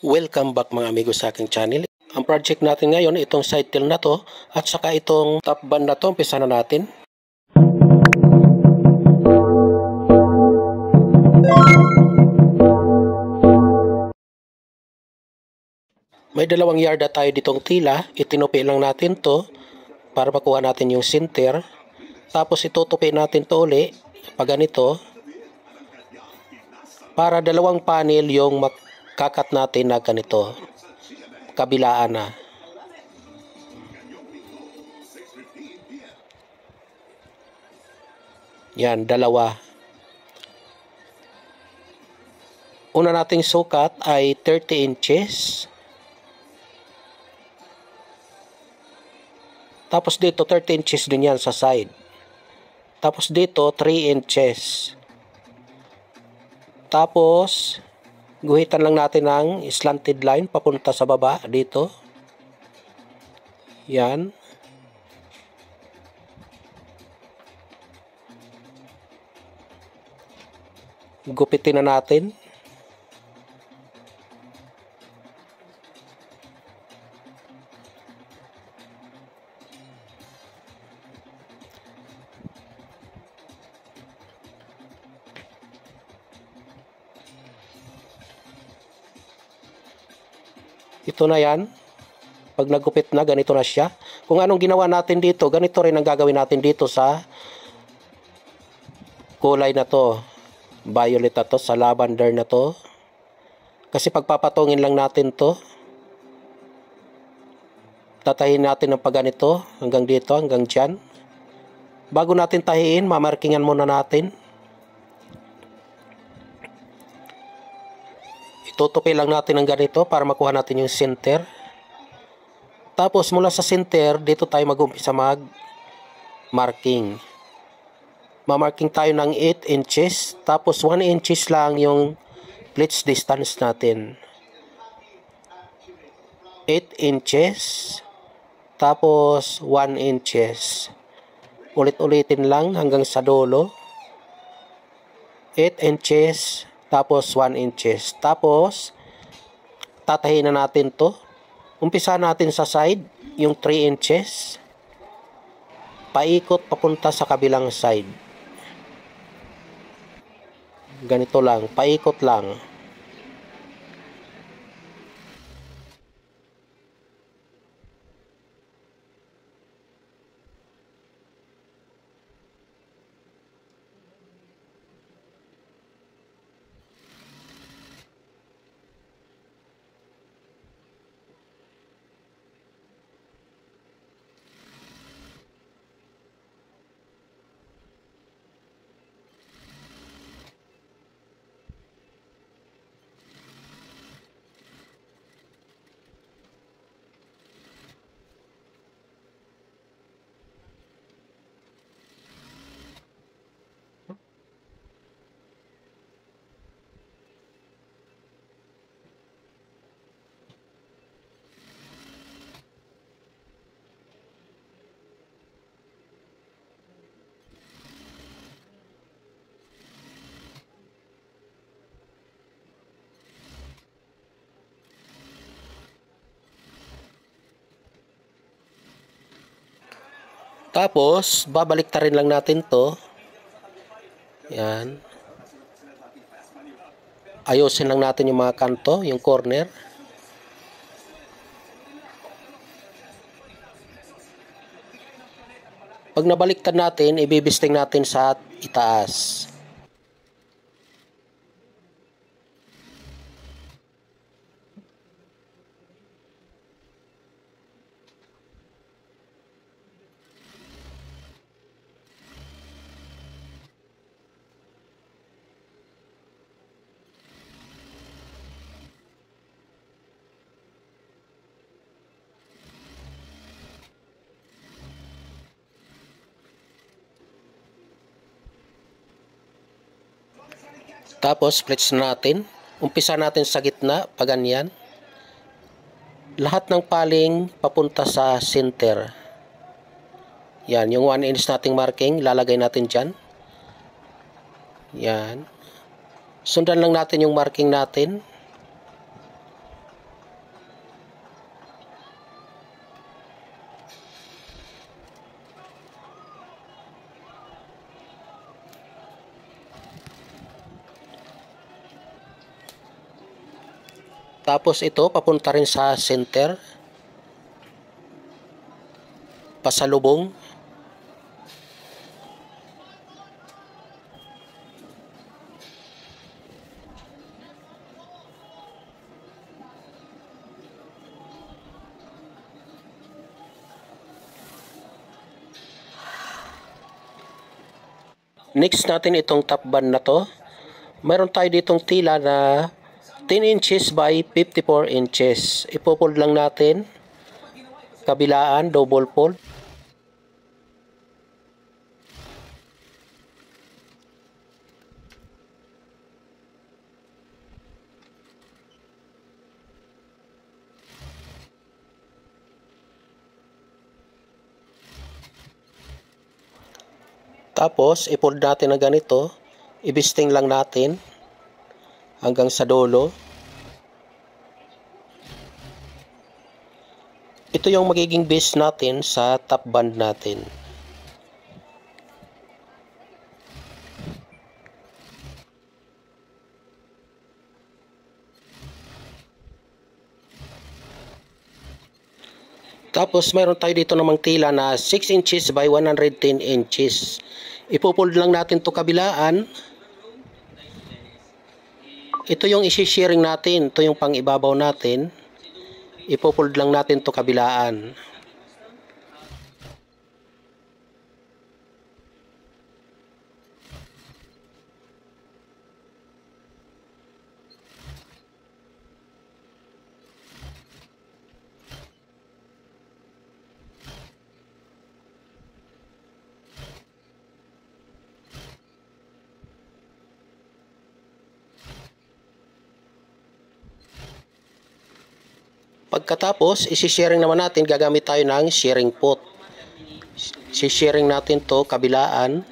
Welcome back mga amigo sa aking channel. Ang project natin ngayon, itong side till na to at saka itong top band na to, umpisa na natin. May dalawang yarda tayo ditong tila, itinupi lang natin to para makuha natin yung center. Tapos itutupi natin to uli pag ganito para dalawang panel yung makakat natin na ganito, kabilaan na. Yan, dalawa. Una nating sukat ay 30 inches. Tapos dito 30 inches din yan sa side. Tapos dito 3 inches. Tapos guhitan lang natin ng slanted line papunta sa baba dito. Yan. Gupitin na natin. Ito na yan. Pag nagupit na, ganito na siya. Kung anong ginawa natin dito, ganito rin ang gagawin natin dito sa kulay na to. Violet na to, sa lavender na to. Kasi pagpapatungin lang natin to. Tatahin natin ng pagganito hanggang dito, hanggang dyan. Bago natin tahiin, mamarkingan muna natin. Itutupi lang natin ng ganito para makuha natin yung center. Tapos mula sa center, dito tayo mag-umpisa mag-marking. Ma-marking tayo ng 8 inches. Tapos 1 inches lang yung pleats distance natin. 8 inches. Tapos 1 inches. Ulit-ulitin lang hanggang sa dulo. 8 inches. Tapos 1 inches. Tapos tatahin na natin to. Umpisa natin sa side, yung 3 inches. Paikot papunta sa kabilang side. Ganito lang, paikot lang. Tapos, babalik ta rin lang natin to. Yan. Ayusin lang natin yung mga kanto, yung corner. Pag nabaliktad natin, ibibisting natin sa itaas. Tapos, pleats natin. Umpisa natin sa gitna, pag ganyan. Lahat ng paling papunta sa center. Yan, yung 1 inch nating marking, lalagay natin dyan. Yan. Sundan lang natin yung marking natin. Tapos ito, papunta rin sa center. Pasalubong. Next natin itong top band na to. Mayroon tayo ditong tila na 10 inches by 54 inches. Ipopold lang natin. Kabilaan, double fold. Tapos, i-fold natin na ganito. Ibisting lang natin hanggang sa dulo. Ito yung magiging base natin sa top band natin. Tapos, mayroon tayo dito namang tila na 6 inches by 110 inches. Ipopold lang natin to kabilaan. Ito yung isi-sharing natin. Ito yung pang-ibabaw natin. Ipopold lang natin to kabilaan. Pagkatapos, isi-sharing naman natin, gagamit tayo ng sharing pot. Si-sharing natin to kabilaan.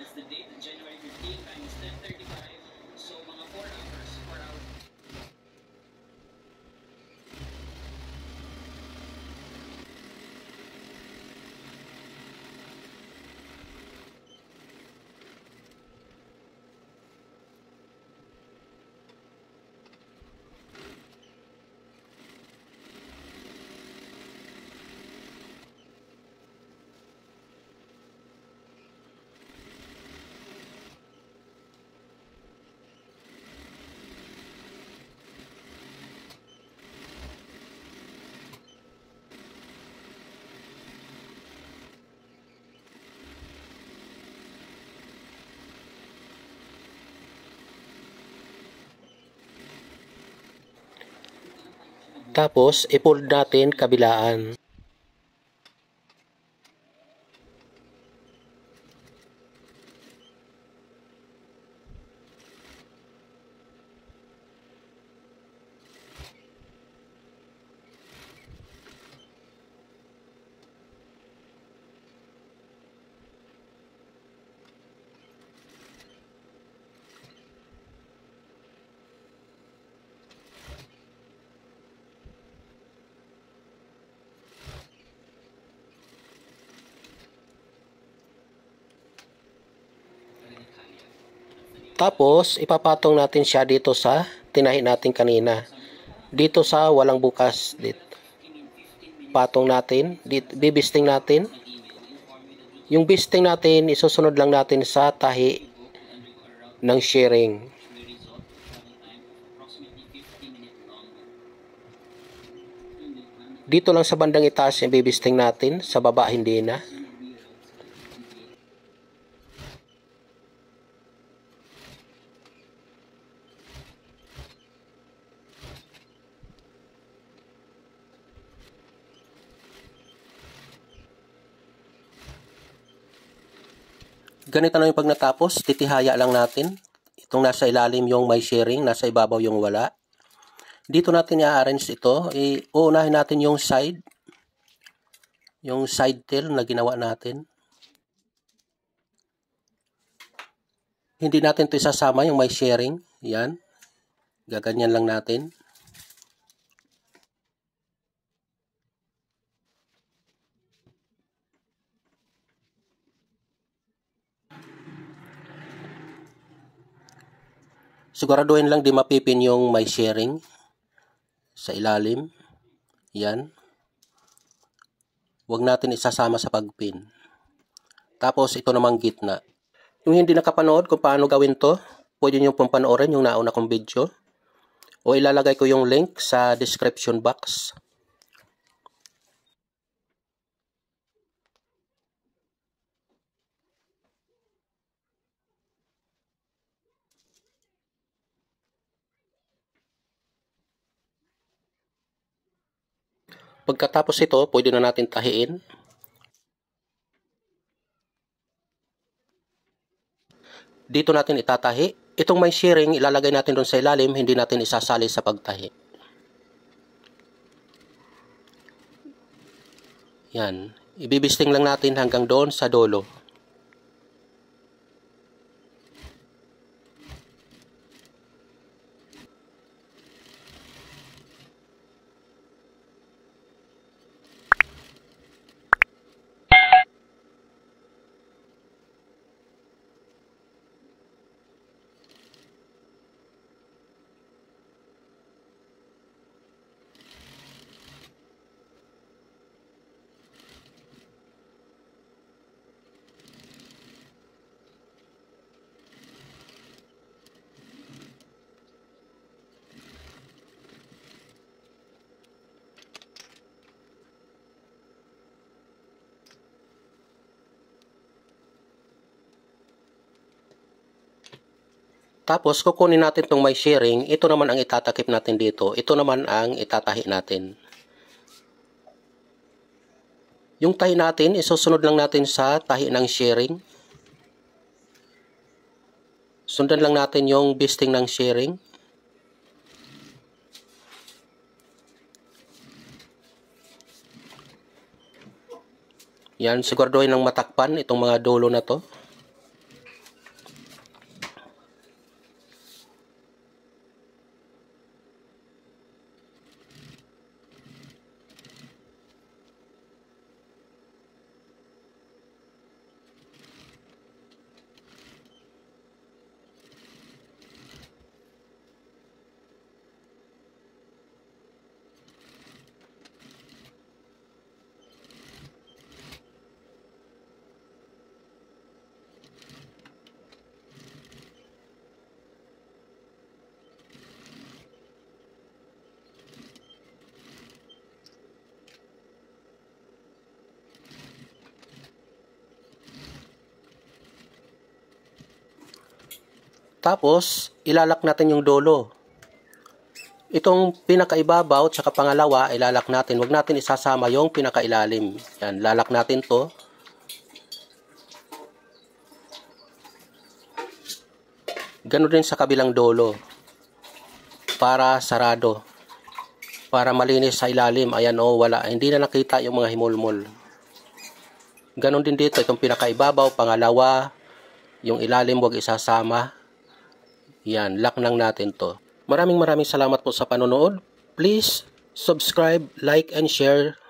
Tapos, i-fold natin kabilaan. Tapos, ipapatong natin siya dito sa tinahi natin kanina. Dito sa walang bukas. Dito. Patong natin. Dito, bibisting natin. Yung bisting natin, isusunod lang natin sa tahi ng sharing. Dito lang sa bandang itaas yung bibisting natin. Sa baba, hindi na. Ganito na yung pag natapos, titihaya lang natin. Itong nasa ilalim yung may sharing, nasa ibabaw yung wala. Dito natin i-arrange ito. Uunahin natin yung side tail na ginawa natin. Hindi natin ito isasama yung may sharing. Yan. Gaganyan lang natin. Siguraduhin lang di mapipin yung may sharing sa ilalim. Yan. Huwag natin isasama sa pagpin. Tapos ito namang gitna. Yung hindi nakapanood kung paano gawin to, pwede nyo pong panoorin yung nauna kong video. O ilalagay ko yung link sa description box. Pagkatapos ito, pwede na natin tahiin. Dito natin itatahi. Itong may shearing, ilalagay natin doon sa ilalim, hindi natin isasali sa pagtahi. Yan. Ibibisting lang natin hanggang doon sa dulo. Tapos, kukunin natin itong may shearing. Ito naman ang itatakip natin dito. Ito naman ang itatahi natin. Yung tahi natin, isusunod lang natin sa tahi ng shearing. Sundan lang natin yung bisting ng shearing. Yan, siguraduhin ng matakpan itong mga dulo na to. Tapos, ilalak natin yung dulo. Itong pinakaibabaw at saka pangalawa, ilalak natin. Huwag natin isasama yung pinakailalim. Yan, lalak natin to. Ganun din sa kabilang dulo. Para sarado. Para malinis sa ilalim. Ayan o, wala. Hindi na nakita yung mga himulmol. Ganun din dito. Itong pinakaibabaw, pangalawa. Yung ilalim, huwag isasama. Yan, lock lang natin to. Maraming salamat po sa panonood. Please subscribe, like, and share.